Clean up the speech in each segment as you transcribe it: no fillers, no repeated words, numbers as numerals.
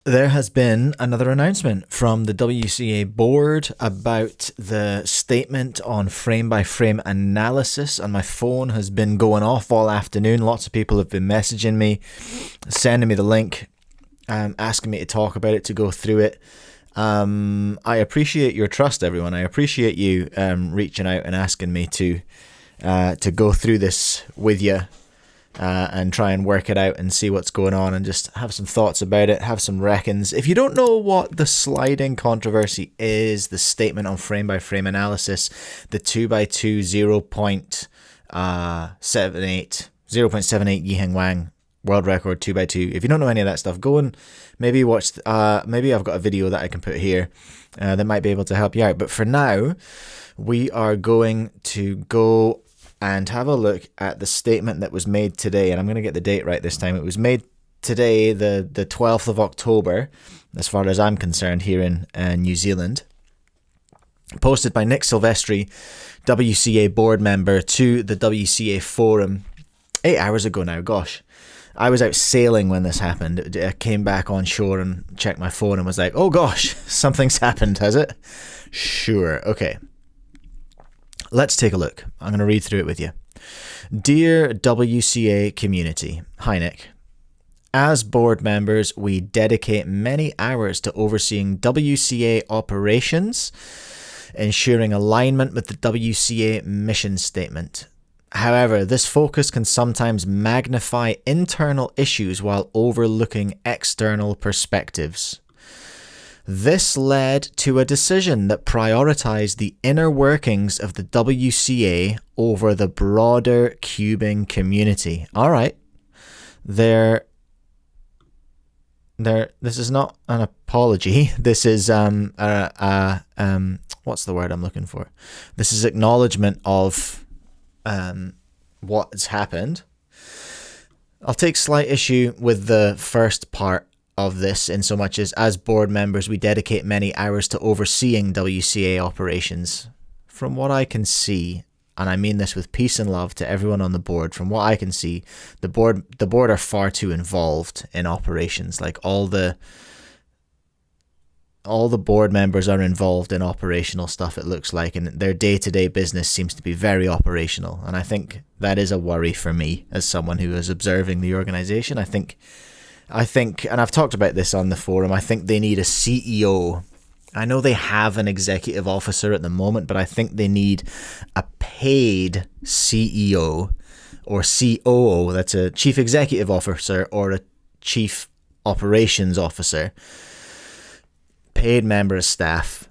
There has been another announcement from the WCA board about the statement on frame by frame analysis, and my phone has been going off all afternoon. Lots of people have been messaging me, sending me the link, asking me to talk about it, to go through it. I appreciate your trust, everyone. I appreciate you reaching out and asking me to go through this with you. And try and work it out and see what's going on and just have some thoughts about it, have some reckons. If you don't know what the sliding controversy is, the statement on frame-by-frame analysis, the 2x2 0.78 Yiheng Wang world record 2x2. If you don't know any of that stuff, go and maybe watch, maybe I've got a video that I can put here that might be able to help you out. But for now, we are going to go and have a look at the statement that was made today. And I'm going to get the date right this time. It was made today, the 12th of October, as far as I'm concerned, here in New Zealand. Posted by Nick Silvestri, WCA board member, to the WCA forum 8 hours ago now. Gosh, I was out sailing when this happened. I came back on shore and checked my phone and was like, oh gosh, something's happened, has it? Sure, okay. Let's take a look. I'm going to read through it with you. Dear WCA community, hi Nick. As board members, we dedicate many hours to overseeing WCA operations, ensuring alignment with the WCA mission statement. However, this focus can sometimes magnify internal issues while overlooking external perspectives. This led to a decision that prioritized the inner workings of the WCA over the broader cubing community. All right. This is not an apology. This is what's the word I'm looking for? This is acknowledgement of what's happened. I'll take slight issue with the first part of this, in so much as board members, we dedicate many hours to overseeing WCA operations. From what I can see, and I mean this with peace and love to everyone on the board, from what I can see, the board are far too involved in operations. Like all the board members are involved in operational stuff, it looks like, and their day-to-day business seems to be very operational. And I think that is a worry for me as someone who is observing the organization. I think, and I've talked about this on the forum, I think they need a CEO. I know they have an executive officer at the moment, but I think they need a paid CEO or COO, that's a chief executive officer or a chief operations officer, paid member of staff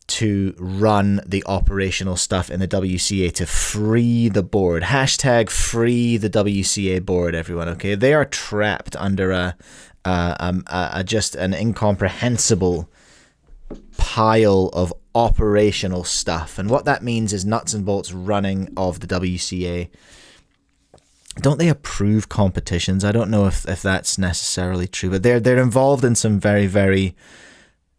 to run the operational stuff in the WCA, to free the board. Hashtag free the WCA board, everyone, okay? They are trapped under a just an incomprehensible pile of operational stuff. And what that means is nuts and bolts running of the WCA. Don't they approve competitions? I don't know if that's necessarily true, but they're involved in some very, very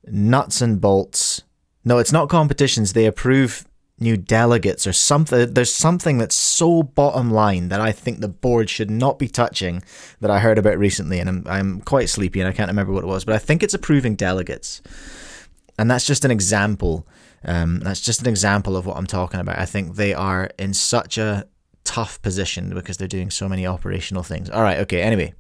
nuts and bolts. No, it's not competitions. They approve new delegates or something. There's something that's so bottom line that I think the board should not be touching, that I heard about recently, and I'm quite sleepy and I can't remember what it was, but I think it's approving delegates. And that's just an example. That's just an example of what I'm talking about. I think they are in such a tough position because they're doing so many operational things. All right, okay, anyway.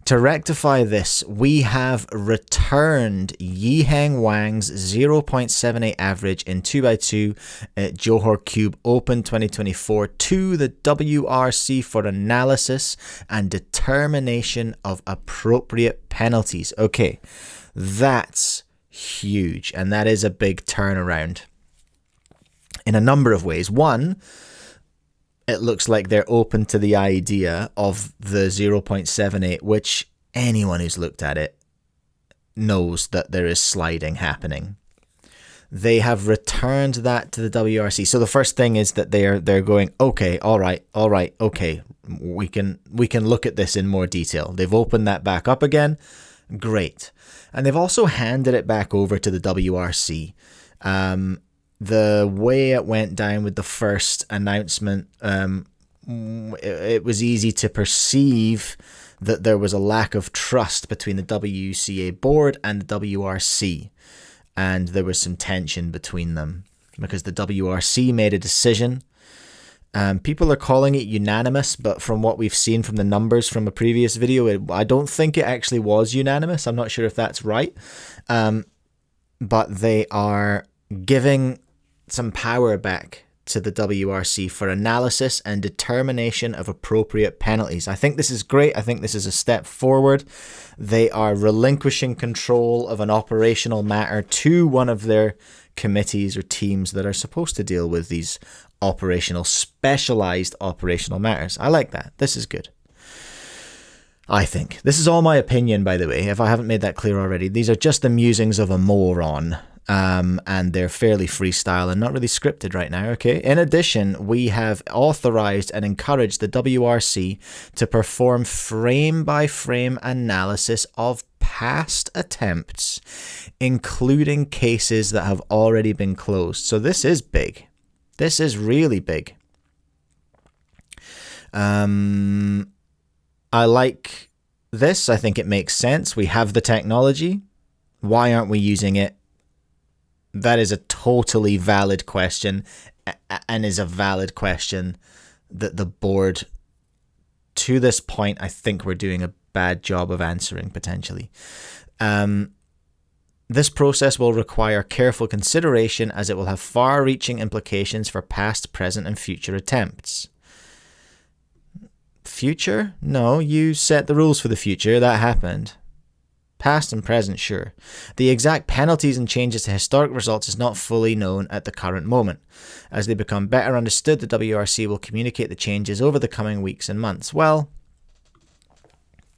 To rectify this, we have returned Yiheng Wang's 0.78 average in 2x2 at Johor Cube Open 2024 to the WRC for analysis and determination of appropriate penalties. Okay, that's huge, and that is a big turnaround in a number of ways. One, it looks like they're open to the idea of the 0.78, which anyone who's looked at it knows that there is sliding happening. They have returned that to the WRC. So the first thing is that they're going, okay, all right, okay, we can look at this in more detail. They've opened that back up again. Great. And they've also handed it back over to the WRC. The way it went down with the first announcement, it was easy to perceive that there was a lack of trust between the WCA board and the WRC, and there was some tension between them because the WRC made a decision. People are calling it unanimous, but from what we've seen from the numbers from a previous video, I don't think it actually was unanimous. I'm not sure if that's right. But they are giving some power back to the WRC for analysis and determination of appropriate penalties. I think this is great. I think this is a step forward. They are relinquishing control of an operational matter to one of their committees or teams that are supposed to deal with these specialized operational matters. I like that. This is good. I think. This is all my opinion, by the way, if I haven't made that clear already. These are just the musings of a moron. And they're fairly freestyle and not really scripted right now, okay? In addition, we have authorized and encouraged the WRC to perform frame-by-frame analysis of past attempts, including cases that have already been closed. So this is big. This is really big. I like this. I think it makes sense. We have the technology. Why aren't we using it? That is a totally valid question, and is a valid question that the board, to this point, I think we're doing a bad job of answering, potentially. This process will require careful consideration as it will have far-reaching implications for past, present, and future attempts. Future? No, you set the rules for the future. That happened. Past and present, sure. The exact penalties and changes to historic results is not fully known at the current moment. As they become better understood, the WRC will communicate the changes over the coming weeks and months. Well,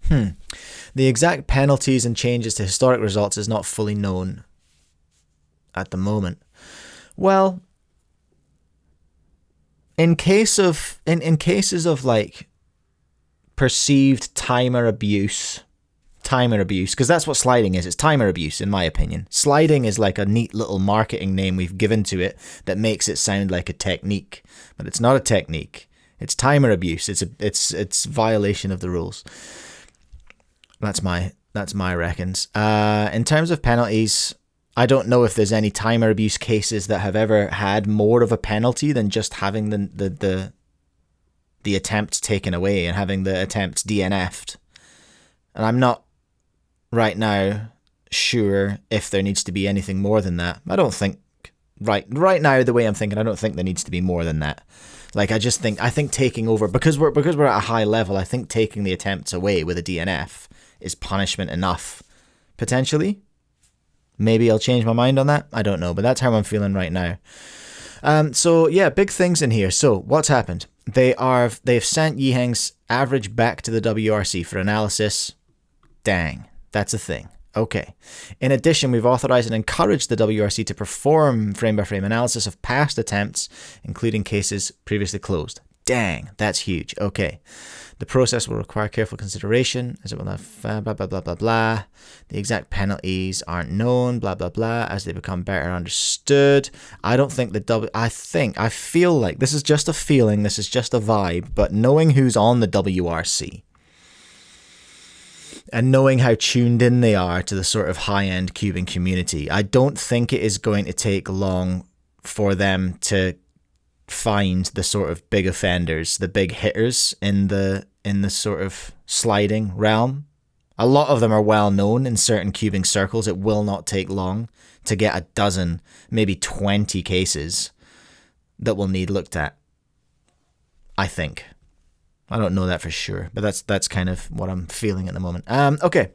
the exact penalties and changes to historic results is not fully known at the moment. Well, in cases of like perceived timer abuse, because that's what sliding is. It's timer abuse, in my opinion. Sliding is like a neat little marketing name we've given to it that makes it sound like a technique, but it's not a technique. It's timer abuse. It's violation of the rules. That's my reckons. In terms of penalties, I don't know if there's any timer abuse cases that have ever had more of a penalty than just having the attempts taken away and having the attempts DNF'd. And I'm not right now sure if there needs to be anything more than that. I don't think right now, the way I'm thinking, I don't think there needs to be more than that. Like I think taking over, because we're at a high level, I think taking the attempts away with a DNF is punishment enough, potentially. Maybe I'll change my mind on that. I don't know, but that's how I'm feeling right now. So yeah, big things in here. So what's happened? They've sent Yiheng's average back to the WRC for analysis. Dang, that's a thing. Okay. In addition, we've authorized and encouraged the WRC to perform frame-by-frame analysis of past attempts, including cases previously closed. Dang, that's huge. Okay. The process will require careful consideration, as it will have blah, blah, blah, blah, blah. The exact penalties aren't known, blah, blah, blah, as they become better understood. I don't think I feel like, this is just a feeling, this is just a vibe, but knowing who's on the WRC, and knowing how tuned in they are to the sort of high-end cubing community, I don't think it is going to take long for them to find the sort of big offenders, the big hitters in the sort of sliding realm. A lot of them are well known in certain cubing circles. It will not take long to get a dozen, maybe 20 cases that will need looked at, I think. I don't know that for sure, but that's kind of what I'm feeling at the moment. Okay.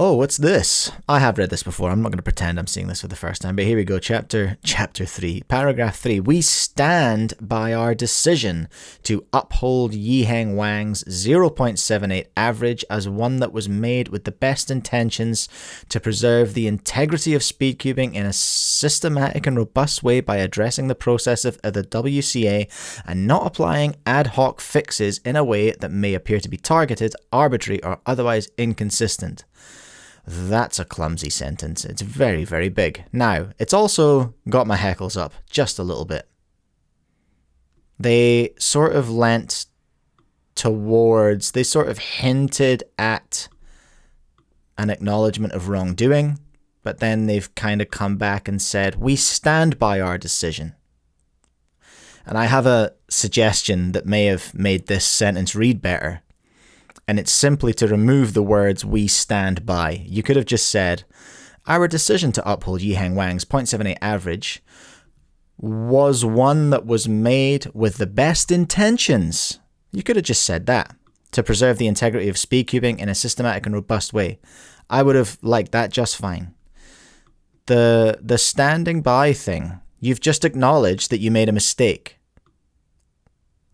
Oh, what's this? I have read this before. I'm not going to pretend I'm seeing this for the first time, but here we go. Chapter 3, paragraph 3. We stand by our decision to uphold Yiheng Wang's 0.78 average as one that was made with the best intentions to preserve the integrity of speedcubing in a systematic and robust way by addressing the process of the WCA and not applying ad hoc fixes in a way that may appear to be targeted, arbitrary, or otherwise inconsistent. That's a clumsy sentence. It's very, very big. Now, it's also got my heckles up just a little bit. They sort of lent towards, they sort of hinted at an acknowledgement of wrongdoing, but then they've kind of come back and said, we stand by our decision. And I have a suggestion that may have made this sentence read better. And it's simply to remove the words, we stand by. You could have just said, our decision to uphold Yiheng Wang's 0.78 average was one that was made with the best intentions. You could have just said that, to preserve the integrity of speedcubing in a systematic and robust way. I would have liked that just fine. The standing by thing, you've just acknowledged that you made a mistake.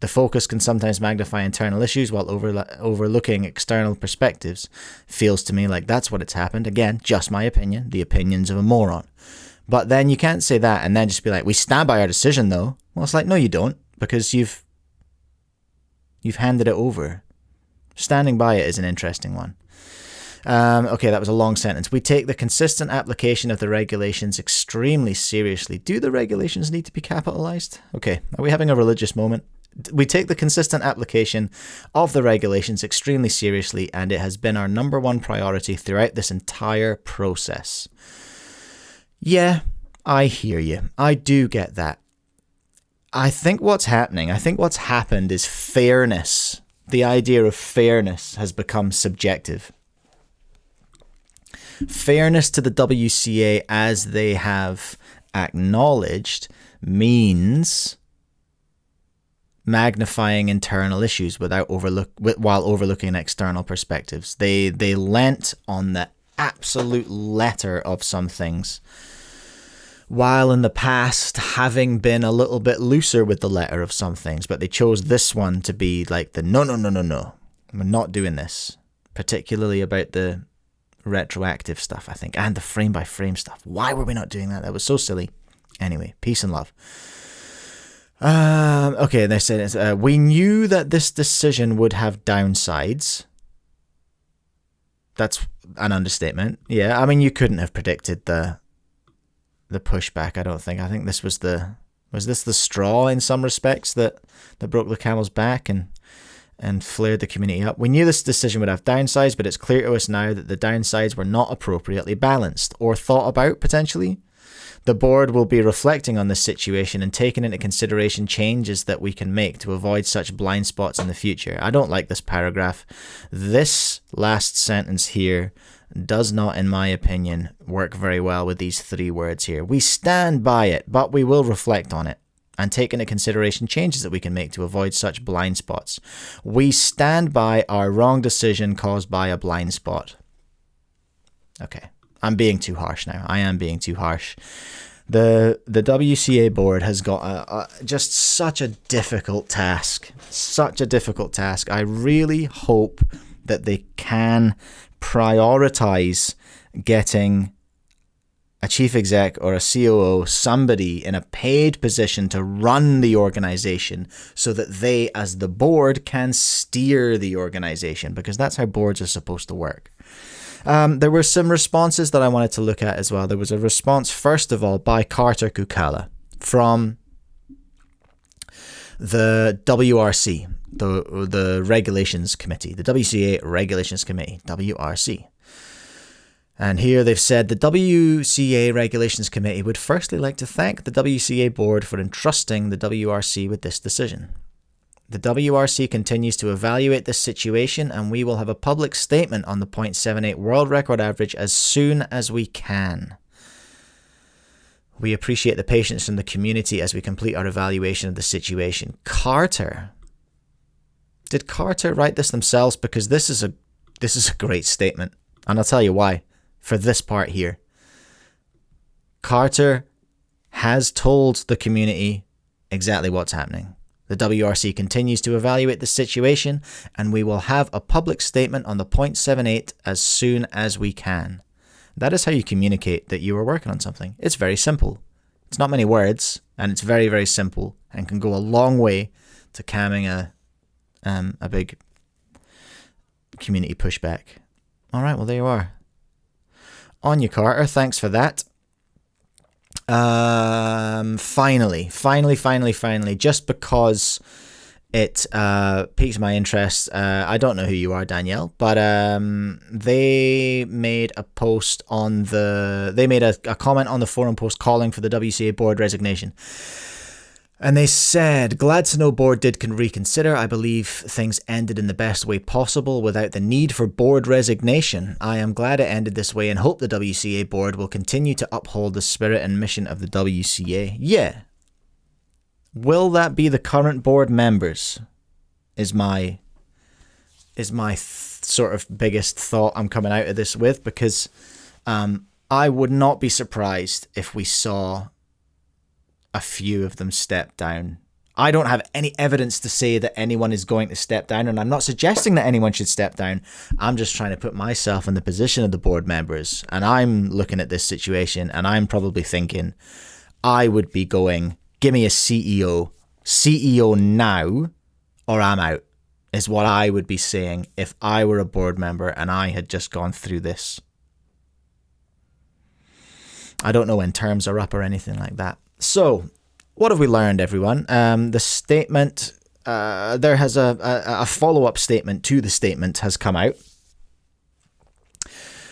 The focus can sometimes magnify internal issues while overlooking external perspectives. Feels to me like that's what it's happened. Again, just my opinion, the opinions of a moron. But then you can't say that and then just be like, we stand by our decision though. Well, it's like, no, you don't, because you've handed it over. Standing by it is an interesting one. Okay, that was a long sentence. We take the consistent application of the regulations extremely seriously. Do the regulations need to be capitalized? Okay, are we having a religious moment? We take the consistent application of the regulations extremely seriously, and it has been our #1 priority throughout this entire process. Yeah, I hear you. I do get that. I think what's happened is fairness. The idea of fairness has become subjective. Fairness to the WCA, as they have acknowledged, means magnifying internal issues while overlooking external perspectives. They lent on the absolute letter of some things, while in the past having been a little bit looser with the letter of some things, but they chose this one to be like the no, we're not doing this, particularly about the retroactive stuff, I think, and the frame by frame stuff. Why were we not doing that? That was so silly. Anyway, peace and love. Okay, they said we knew that this decision would have downsides. That's an understatement. Yeah, I mean, you couldn't have predicted the pushback, I don't think. I think this was the straw in some respects that broke the camel's back and flared the community up. We knew this decision would have downsides, but it's clear to us now that the downsides were not appropriately balanced or thought about potentially. The board will be reflecting on this situation and taking into consideration changes that we can make to avoid such blind spots in the future. I don't like this paragraph. This last sentence here does not, in my opinion, work very well with these 3 words here. We stand by it, but we will reflect on it and take into consideration changes that we can make to avoid such blind spots. We stand by our wrong decision caused by a blind spot. Okay. I'm being too harsh now. I am being too harsh. The WCA board has got just such a difficult task. Such a difficult task. I really hope that they can prioritize getting a chief exec or a COO, somebody in a paid position to run the organization so that they, as the board, can steer the organization, because that's how boards are supposed to work. There were some responses that I wanted to look at as well. There was a response, first of all, by Carter Kukala from the WRC, the Regulations Committee, the WCA Regulations Committee, WRC. And here they've said the WCA Regulations Committee would firstly like to thank the WCA board for entrusting the WRC with this decision. The WRC continues to evaluate this situation, and we will have a public statement on the 0.78 world record average as soon as we can. We appreciate the patience from the community as we complete our evaluation of the situation. Carter. Did Carter write this themselves? Because this is a great statement, and I'll tell you why. For this part here, Carter has told the community exactly what's happening. The WRC continues to evaluate the situation, and we will have a public statement on the 0.78 as soon as we can. That is how you communicate that you are working on something. It's very simple. It's not many words, and it's very, very simple, and can go a long way to calming a big community pushback. All right, well, there you are. On you, Carter. Thanks for that. Finally, just because it piques my interest. I don't know who you are, Danielle, but they made a post on they made a comment on the forum post calling for the WCA board resignation. And they said, glad to know board can reconsider. I believe things ended in the best way possible without the need for board resignation. I am glad it ended this way and hope the WCA board will continue to uphold the spirit and mission of the WCA. Yeah. Will that be the current board members? Is my sort of biggest thought I'm coming out of this with, because I would not be surprised if we saw a few of them step down. I don't have any evidence to say that anyone is going to step down, and I'm not suggesting that anyone should step down. I'm just trying to put myself in the position of the board members, and I'm looking at this situation, and I'm probably thinking I would be going, give me a CEO now, or I'm out, is what I would be saying if I were a board member and I had just gone through this. I don't know when terms are up or anything like that. So, what have we learned, everyone? The statement, there has a follow-up statement to the statement has come out.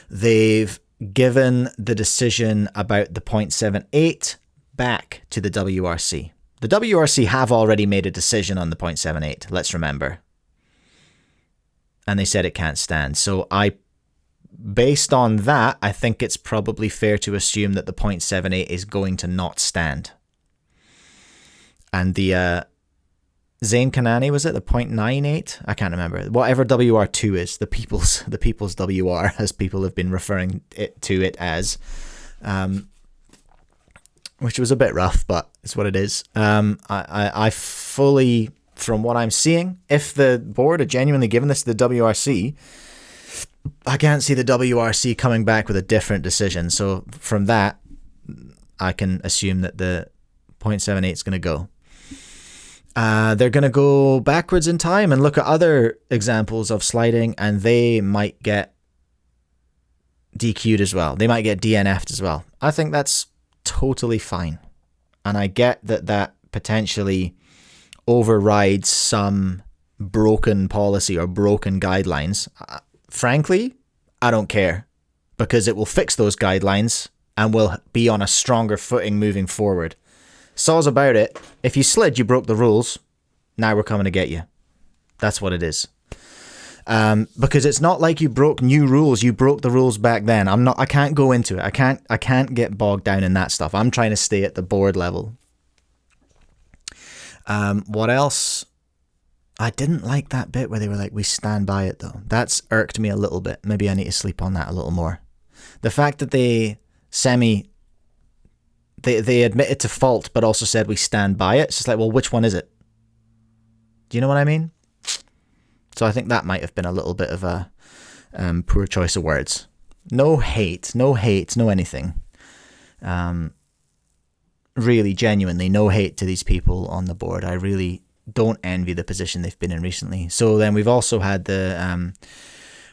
They've given the decision about the 0.78 back to the WRC. The WRC have already made a decision on the 0.78, let's remember. And they said it can't stand. So based on that, I think it's probably fair to assume that the 0.78 is going to not stand. And the Zayn Kanani, was it the 0.98? I can't remember. Whatever WR2 is, the people's WR, as people have been referring to it as, which was a bit rough, but it's what it is. I fully, from what I'm seeing, if the board are genuinely giving this to the WRC, I can't see the WRC coming back with a different decision. So from that, I can assume that the 0.78 is going to go. They're going to go backwards in time and look at other examples of sliding, and they might get DQ'd as well. They might get DNF'd as well. I think that's totally fine. And I get that potentially overrides some broken policy or broken guidelines. Frankly, I don't care, because it will fix those guidelines and we'll be on a stronger footing moving forward. Saw's about it. If you slid, you broke the rules. Now we're coming to get you. That's what it is. Because it's not like you broke new rules. You broke the rules back then. I can't go into it. I can't get bogged down in that stuff. I'm trying to stay at the board level. What else? I didn't like that bit where they were like, we stand by it, though. That's irked me a little bit. Maybe I need to sleep on that a little more. The fact that they admitted to fault, but also said we stand by it. It's just like, well, which one is it? Do you know what I mean? So I think that might have been a little bit of a poor choice of words. No hate, no anything. Really, genuinely, no hate to these people on the board. I really don't envy the position they've been in recently. So then we've also had the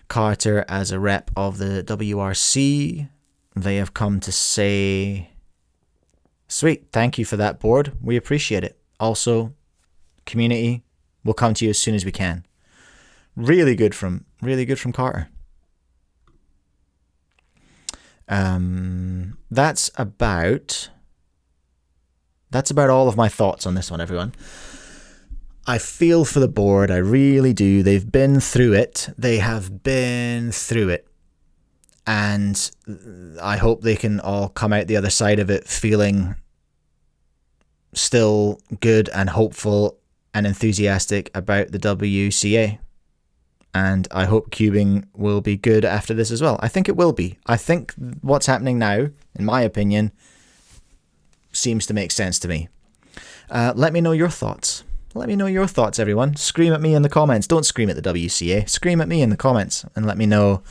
Carter as a rep of the WRC. They have come to say, sweet, thank you for that, board. We appreciate it. Also, community, we'll come to you as soon as we can. Really good from Carter. That's about all of my thoughts on this one, everyone. I feel for the board, I really do. They've been through it. They have been through it. And I hope they can all come out the other side of it feeling still good and hopeful and enthusiastic about the WCA. And I hope cubing will be good after this as well. I think it will be. I think what's happening now, in my opinion, seems to make sense to me. Let me know your thoughts. Let me know your thoughts, everyone. Scream at me in the comments. Don't scream at the WCA. Scream at me in the comments and let me know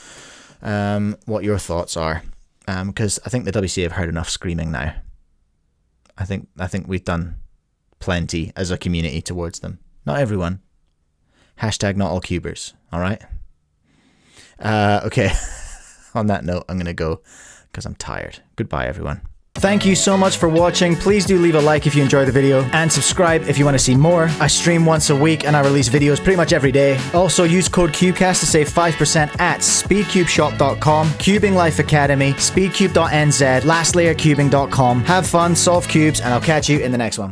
what your thoughts are. Because I think the WCA have heard enough screaming now. I think we've done plenty as a community towards them. Not everyone. Hashtag not all cubers. All right? Okay. On that note, I'm going to go because I'm tired. Goodbye, everyone. Thank you so much for watching. Please do leave a like if you enjoy the video, and subscribe if you want to see more. I stream once a week and I release videos pretty much every day. Also use code CUBECAST to save 5% at speedcubeshop.com, Cubing Life Academy, speedcube.nz, lastlayercubing.com. Have fun, solve cubes, and I'll catch you in the next one.